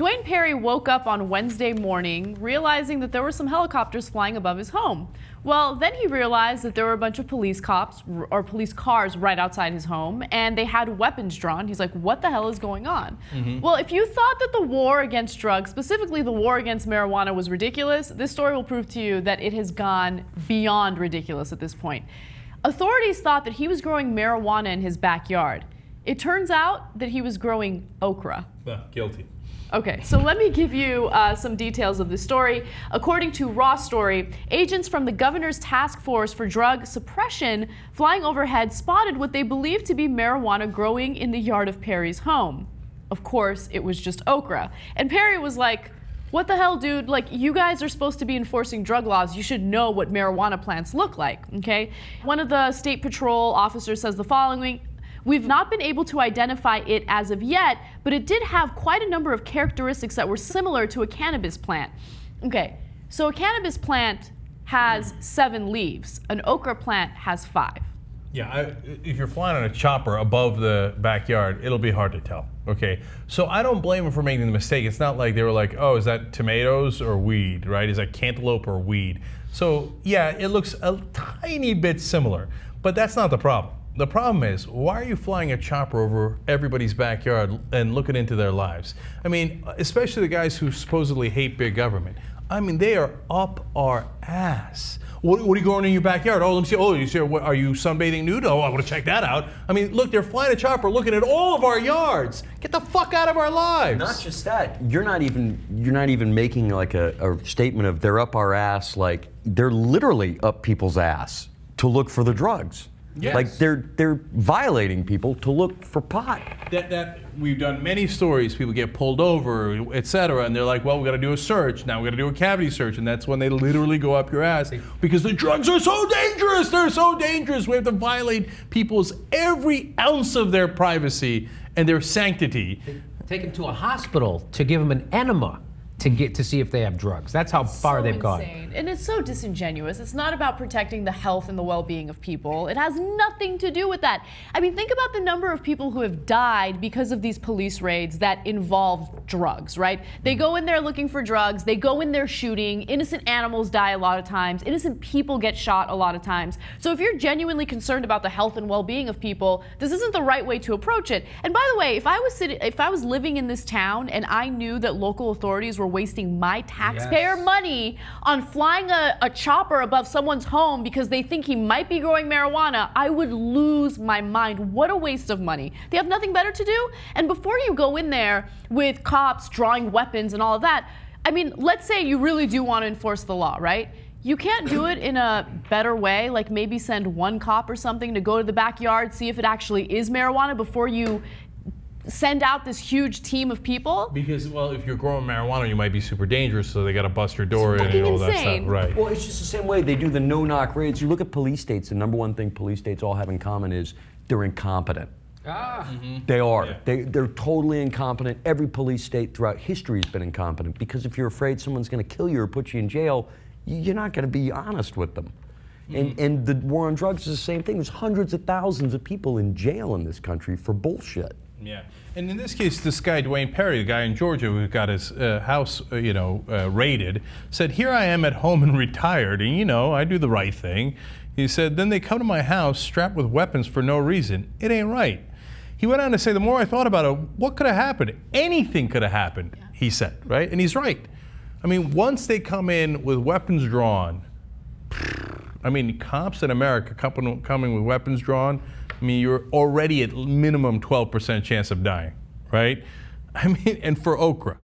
Dwayne Perry woke up on Wednesday morning realizing that there were some helicopters flying above his home. Well, then he realized that there were a bunch of police cops or police cars right outside his home, and they had weapons drawn. He's like, what the hell is going on? Well, if you thought that the war against drugs, specifically the war against marijuana, was ridiculous, this story will prove to you that it has gone beyond ridiculous at this point. Authorities thought that he was growing marijuana in his backyard. It turns out that he was growing okra. Guilty. Okay, so let me give you some details of this story. According to Raw Story, agents from the governor's task force for drug suppression flying overhead spotted what they believed to be marijuana growing in the yard of Perry's home. Of course, it was just okra. And Perry was like, what the hell, dude? Like, you guys are supposed to be enforcing drug laws. You should know what marijuana plants look like, okay? One of the state patrol officers says the following: we've not been able to identify it as of yet, but it did have quite a number of characteristics that were similar to a cannabis plant. Okay, so a cannabis plant has 7 leaves. An okra plant has 5. Yeah, if you're flying on a chopper above the backyard, it'll be hard to tell, okay? So I don't blame them for making the mistake. It's not like they were like, oh, is that tomatoes or weed, right? Is that cantaloupe or weed? So yeah, it looks a tiny bit similar, but that's not the problem. The problem is, why are you flying a chopper over everybody's backyard and looking into their lives? I mean, especially the guys who supposedly hate big government. I mean, they are up our ass. What are you going in your backyard? Oh, let me see. Oh, are you sunbathing nude? Oh, I want to check that out. I mean, look, they're flying a chopper looking at all of our yards. Get the fuck out of our lives. Not just that. You're not even making like a statement of they're up our ass. Like, they're literally up people's ass to look for the drugs. Yes. Like they're violating people to look for pot. That we've done many stories. People get pulled over, etc., and they're like, "Well, we got to do a search. Now we got to do a cavity search," and that's when they literally go up your ass because the drugs are so dangerous. They're so dangerous. We have to violate people's every ounce of their privacy and their sanctity. Take them to a hospital to give them an enema to see if they have drugs. That's how far they've gone. And it's so disingenuous. It's not about protecting the health and the well-being of people. It has nothing to do with that. I mean, think about the number of people who have died because of these police raids that involve drugs, right? They go in there looking for drugs. They go in there shooting. Innocent animals die a lot of times. Innocent people get shot a lot of times. So if you're genuinely concerned about the health and well-being of people, this isn't the right way to approach it. And by the way, if I was living in this town and I knew that local authorities were wasting my taxpayer money on flying a chopper above someone's home because they think he might be growing marijuana, I would lose my mind. What a waste of money. They have nothing better to do? And before you go in there with cops drawing weapons and all of that, I mean, let's say you really do want to enforce the law, right? You can't do it in a better way, like maybe send one cop or something to go to the backyard, see if it actually is marijuana before you send out this huge team of people? Because, well, if you're growing marijuana, you might be super dangerous, so they got to bust your door in and all that stuff. Right. Well, it's just the same way they do the no-knock raids. You look at police states, the number one thing police states all have in common is they're incompetent. They are. Yeah. They're totally incompetent. Every police state throughout history has been incompetent because if you're afraid someone's going to kill you or put you in jail, you're not going to be honest with them. And the war on drugs is the same thing. There's hundreds of thousands of people in jail in this country for bullshit. Yeah, and in this case, this guy, Dwayne Perry, the guy in Georgia who got his house, raided, said, here I am at home and retired, and, I do the right thing. He said, then they come to my house strapped with weapons for no reason. It ain't right. He went on to say, the more I thought about it, what could have happened? Anything could have happened, he said, right? And he's right. I mean, once they come in with weapons drawn, I mean, cops in America coming with weapons drawn, I mean, you're already at minimum 12% chance of dying, right? I mean, and for okra.